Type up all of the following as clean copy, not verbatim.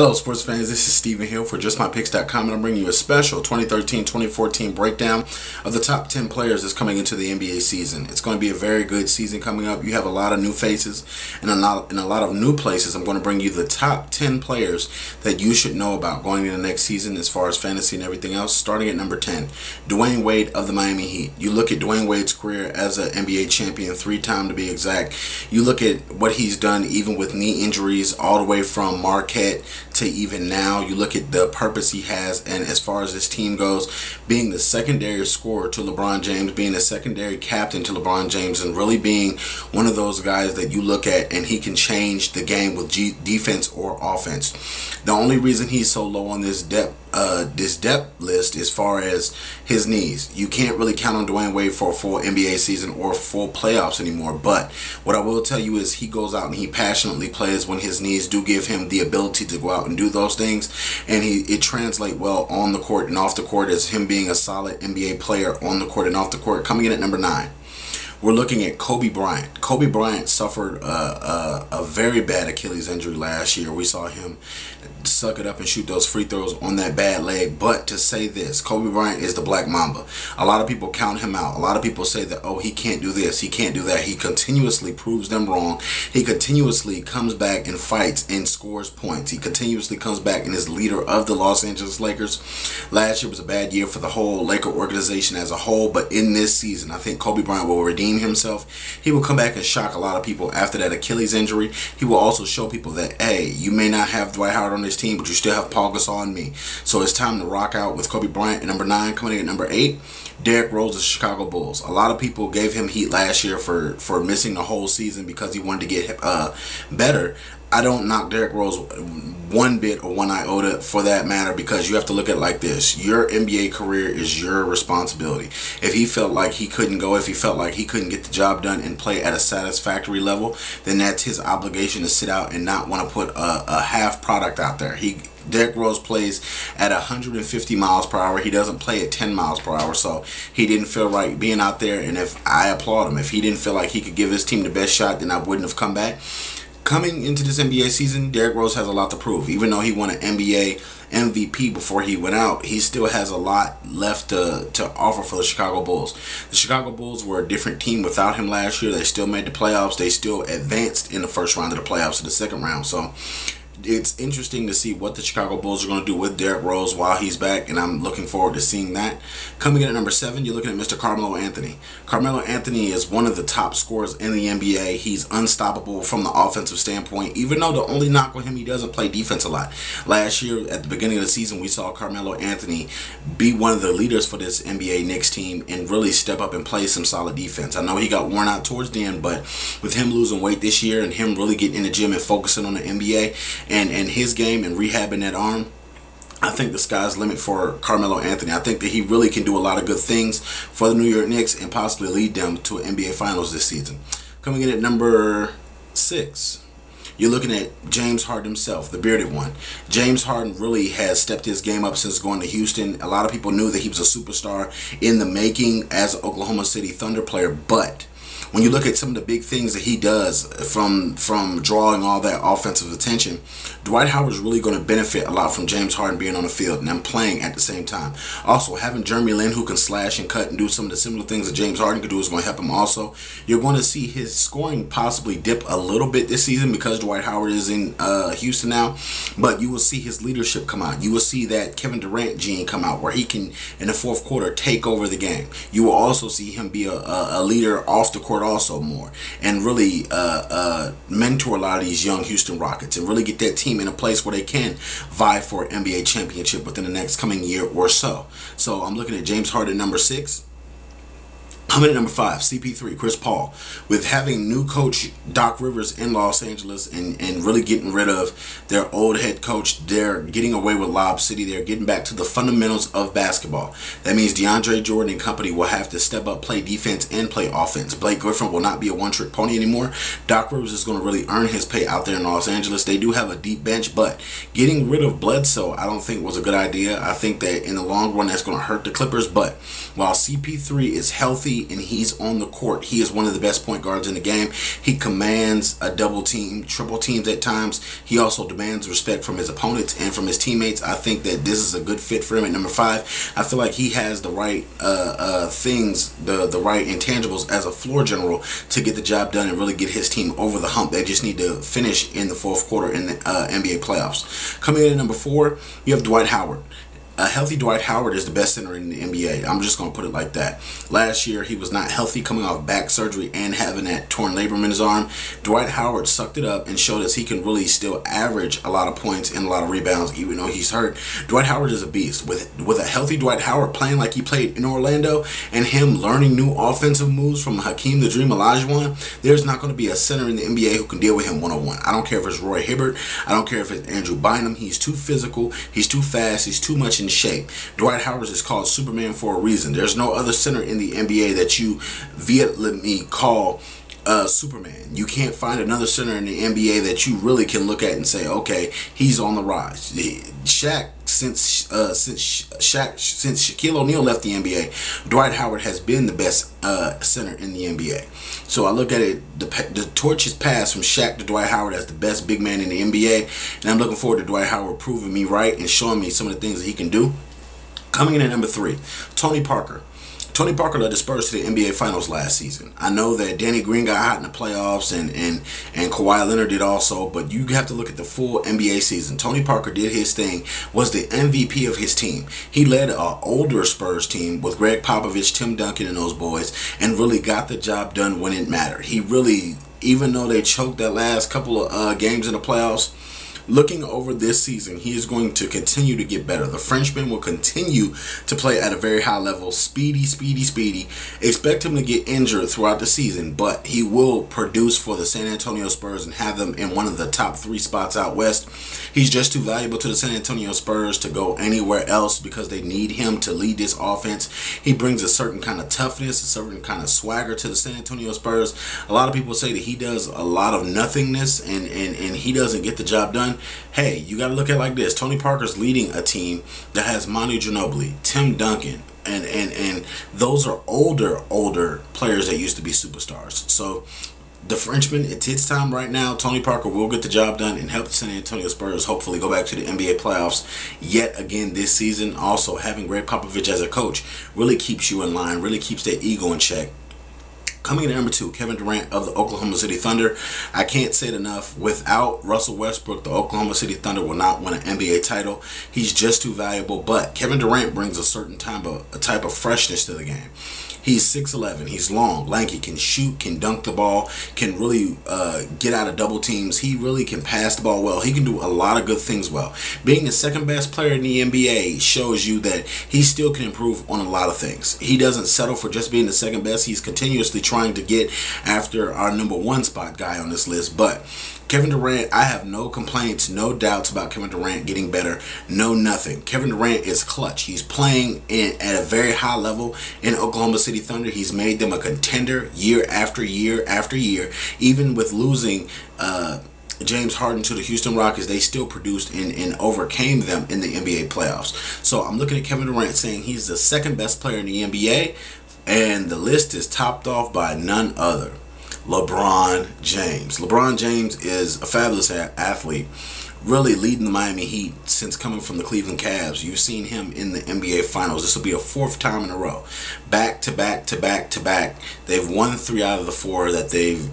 Hello sports fans, this is Stephen Hill for JustMyPicks.com, and I'm bringing you a special 2013-2014 breakdown of the top 10 players that's coming into the NBA season. It's going to be a very good season coming up. You have a lot of new faces and a lot of new places. I'm going to bring you the top 10 players that you should know about going into next season as far as fantasy and everything else. Starting at number 10, Dwayne Wade of the Miami Heat. You look at Dwayne Wade's career as an NBA champion, 3-time to be exact. You look at what he's done even with knee injuries all the way from Marquette to even now. You look at the purpose he has, and as far as his team goes, being the secondary scorer to LeBron James, being the secondary captain to LeBron James, and really being one of those guys that you look at and he can change the game with defense or offense. The only reason he's so low on this depth list as far as his knees, you can't really count on Dwayne Wade for a full NBA season or full playoffs anymore. But what I will tell you is he goes out and he passionately plays when his knees do give him the ability to go out and do those things, and it translates well on the court and off the court as him being a solid NBA player on the court and off the court. Coming in at number 9, we're looking at Kobe Bryant. Kobe Bryant suffered a very bad Achilles injury last year. We saw him suck it up and shoot those free throws on that bad leg. But to say this, Kobe Bryant is the Black Mamba. A lot of people count him out. A lot of people say that, oh, he can't do this, he can't do that. He continuously proves them wrong. He continuously comes back and fights and scores points. He continuously comes back and is leader of the Los Angeles Lakers. Last year was a bad year for the whole Laker organization as a whole, but in this season, I think Kobe Bryant will redeem himself. He will come back and shock a lot of people after that Achilles injury. He will also show people that, hey, you may not have Dwight Howard on this team, but you still have Paul Gasol and me. So it's time to rock out with Kobe Bryant at number 9. Coming in at number 8, Derrick Rose of the Chicago Bulls. A lot of people gave him heat last year for missing the whole season because he wanted to get better. I don't knock Derrick Rose one bit or one iota for that matter, because you have to look at it like this. Your NBA career is your responsibility. If he felt like he couldn't go, if he felt like he couldn't get the job done and play at a satisfactory level, then that's his obligation to sit out and not want to put a half product out there. Derrick Rose plays at 150 miles per hour. He doesn't play at 10 miles per hour. So he didn't feel right being out there, and if I applaud him. If he didn't feel like he could give his team the best shot, then I wouldn't have come back. Coming into this NBA season, Derrick Rose has a lot to prove. Even though he won an NBA MVP before he went out, he still has a lot left to offer for the Chicago Bulls. The Chicago Bulls were a different team without him last year. They still made the playoffs. They still advanced in the first round of the playoffs to the second round. So it's interesting to see what the Chicago Bulls are going to do with Derrick Rose while he's back, and I'm looking forward to seeing that. Coming in at number 7, you're looking at Mr. Carmelo Anthony. Carmelo Anthony is one of the top scorers in the NBA. He's unstoppable from the offensive standpoint, even though the only knock on him, he doesn't play defense a lot. Last year, at the beginning of the season, we saw Carmelo Anthony be one of the leaders for this NBA Knicks team and really step up and play some solid defense. I know he got worn out towards the end, but with him losing weight this year and him really getting in the gym and focusing on the NBA and his game and rehabbing that arm, I think the sky's the limit for Carmelo Anthony. I think that he really can do a lot of good things for the New York Knicks and possibly lead them to an NBA Finals this season. Coming in at number 6, you're looking at James Harden himself, the bearded one. James Harden really has stepped his game up since going to Houston. A lot of people knew that he was a superstar in the making as an Oklahoma City Thunder player, but when you look at some of the big things that he does, from drawing all that offensive attention, Dwight Howard is really going to benefit a lot from James Harden being on the field and them playing at the same time. Also, having Jeremy Lin, who can slash and cut and do some of the similar things that James Harden can do, is going to help him also. You're going to see his scoring possibly dip a little bit this season because Dwight Howard is in Houston now, but you will see his leadership come out. You will see that Kevin Durant gene come out, where he can, in the fourth quarter, take over the game. You will also see him be a leader off the court also more, and really mentor a lot of these young Houston Rockets and really get that team in a place where they can vie for an NBA championship within the next coming year or so. So I'm looking at James Harden number 6. Coming at number 5, CP3, Chris Paul. With having new coach Doc Rivers in Los Angeles and really getting rid of their old head coach, they're getting away with Lob City. They're getting back to the fundamentals of basketball. That means DeAndre Jordan and company will have to step up, play defense, and play offense. Blake Griffin will not be a one-trick pony anymore. Doc Rivers is going to really earn his pay out there in Los Angeles. They do have a deep bench, but getting rid of Bledsoe I don't think was a good idea. I think that in the long run that's going to hurt the Clippers, but while CP3 is healthy healthy and he's on the court, he is one of the best point guards in the game. He commands a double team, triple teams at times. He also demands respect from his opponents and from his teammates. I think that this is a good fit for him at number 5. I feel like he has the right things, the right intangibles as a floor general to get the job done and really get his team over the hump. They just need to finish in the fourth quarter in the NBA playoffs. Coming in at number 4, you have Dwight Howard. A healthy Dwight Howard is the best center in the NBA. I'm just going to put it like that. Last year, he was not healthy, coming off back surgery and having that torn labrum in his arm. Dwight Howard sucked it up and showed us he can really still average a lot of points and a lot of rebounds, even though he's hurt. Dwight Howard is a beast. With a healthy Dwight Howard playing like he played in Orlando and him learning new offensive moves from Hakeem the Dream Olajuwon, there's not going to be a center in the NBA who can deal with him one-on-one. I don't care if it's Roy Hibbert. I don't care if it's Andrew Bynum. He's too physical. He's too fast. He's too much in shape. Dwight Howard is called Superman for a reason. There's no other center in the NBA that you vehemently call Superman. You can't find another center in the NBA that you really can look at and say, okay, he's on the rise. Shaq, since Shaquille O'Neal left the NBA, Dwight Howard has been the best center in the NBA. So I look at it, the torch is passed from Shaq to Dwight Howard as the best big man in the NBA, and I'm looking forward to Dwight Howard proving me right and showing me some of the things that he can do. Coming in at number 3, Tony Parker. Tony Parker led the Spurs to the NBA Finals last season. I know that Danny Green got hot in the playoffs and Kawhi Leonard did also, but you have to look at the full NBA season. Tony Parker did his thing, was the MVP of his team. He led an older Spurs team with Greg Popovich, Tim Duncan, and those boys, and really got the job done when it mattered. He really, even though they choked that last couple of games in the playoffs, looking over this season, he is going to continue to get better. The Frenchman will continue to play at a very high level. Speedy. Expect him to get injured throughout the season, but he will produce for the San Antonio Spurs and have them in one of the top 3 spots out west. He's just too valuable to the San Antonio Spurs to go anywhere else because they need him to lead this offense. He brings a certain kind of toughness, a certain kind of swagger to the San Antonio Spurs. A lot of people say that he does a lot of nothingness and he doesn't get the job done. Hey, you got to look at it like this. Tony Parker's leading a team that has Manu Ginobili, Tim Duncan, and those are older players that used to be superstars. So the Frenchman, it's his time right now. Tony Parker will get the job done and help the San Antonio Spurs hopefully go back to the NBA playoffs yet again this season. Also, having Greg Popovich as a coach really keeps you in line, really keeps that ego in check. Coming in at number 2, Kevin Durant of the Oklahoma City Thunder. I can't say it enough. Without Russell Westbrook, the Oklahoma City Thunder will not win an NBA title. He's just too valuable. But Kevin Durant brings a certain type of freshness to the game. He's 6'11". He's long, lanky, can shoot, can dunk the ball, can really get out of double teams. He really can pass the ball well. He can do a lot of good things well. Being the second best player in the NBA shows you that he still can improve on a lot of things. He doesn't settle for just being the second best. He's continuously trying to get after our number 1 spot guy on this list. But Kevin Durant, I have no complaints, no doubts about Kevin Durant getting better. No, nothing. Kevin Durant is clutch. He's playing at a very high level in Oklahoma City Thunder. He's made them a contender year after year after year. Even with losing James Harden to the Houston Rockets, they still produced and overcame them in the NBA playoffs. So I'm looking at Kevin Durant saying he's the second best player in the NBA, and the list is topped off by none other. LeBron James. LeBron James is a fabulous athlete, really leading the Miami Heat since coming from the Cleveland Cavs. You've seen him in the NBA Finals. This will be a 4th time in a row. Back to back to back to back. They've won 3 out of the 4 that they've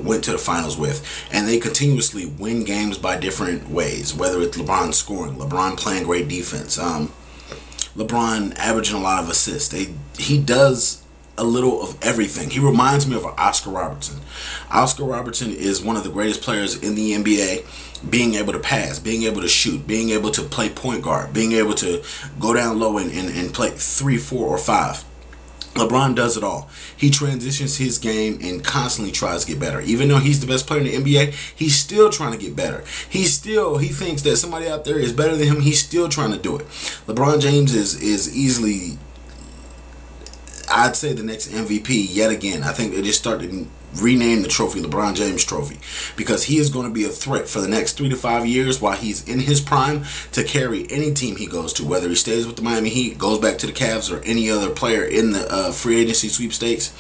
went to the finals with. And they continuously win games by different ways, whether it's LeBron scoring, LeBron playing great defense, LeBron averaging a lot of assists. He does a little of everything. He reminds me of Oscar Robertson. Oscar Robertson is one of the greatest players in the NBA, being able to pass, being able to shoot, being able to play point guard, being able to go down low and play 3, 4, or 5. LeBron does it all. He transitions his game and constantly tries to get better. Even though he's the best player in the NBA, he's still trying to get better. He thinks that somebody out there is better than him. He's still trying to do it. LeBron James is easily, I'd say, the next MVP yet again. I think they just started rename the trophy LeBron James Trophy, because he is going to be a threat for the next 3 to 5 years while he's in his prime to carry any team he goes to, whether he stays with the Miami Heat, goes back to the Cavs, or any other player in the free agency sweepstakes.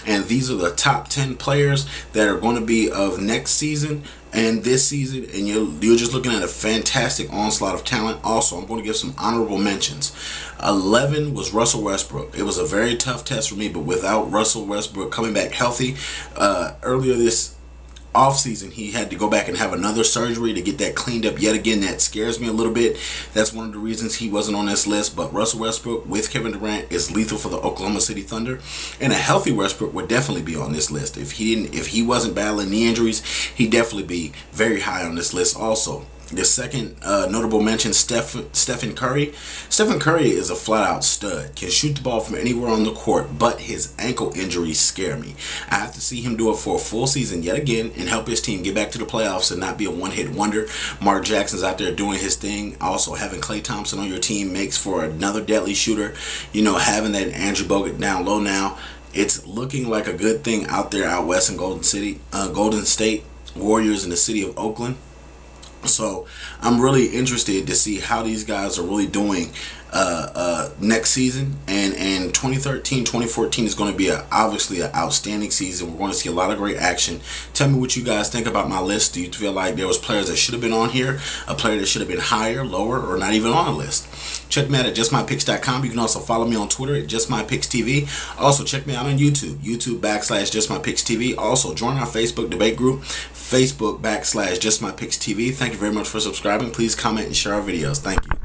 And these are the top 10 players that are going to be of next season and this season, and you're just looking at a fantastic onslaught of talent. Also, I'm going to give some honorable mentions. 11 was Russell Westbrook. It was a very tough test for me, but without Russell Westbrook coming back healthy earlier this offseason, he had to go back and have another surgery to get that cleaned up yet again. That scares me a little bit. That's one of the reasons he wasn't on this list. But Russell Westbrook with Kevin Durant is lethal for the Oklahoma City Thunder, and a healthy Westbrook would definitely be on this list. If he wasn't battling knee injuries, he'd definitely be very high on this list also. The second notable mention, Stephen Curry. Stephen Curry is a flat-out stud. Can shoot the ball from anywhere on the court, but his ankle injuries scare me. I have to see him do it for a full season yet again and help his team get back to the playoffs and not be a one-hit wonder. Mark Jackson's out there doing his thing. Also, having Klay Thompson on your team makes for another deadly shooter. You know, having that Andrew Bogut down low now, it's looking like a good thing out there out west in Golden State Warriors in the city of Oakland. So I'm really interested to see how these guys are really doing next season, and 2013-2014 is going to be obviously an outstanding season. We're going to see a lot of great action. Tell me what you guys think about my list. Do you feel like there was players that should have been on here, a player that should have been higher, lower, or not even on the list? Check me out at justmypicks.com. You can also follow me on Twitter at justmypicks.tv. Also check me out on YouTube.com/justmypicks.tv. Also join our Facebook debate group, Facebook.com/justmypicks.tv. Thank you very much for subscribing. Please comment and share our videos. Thank you.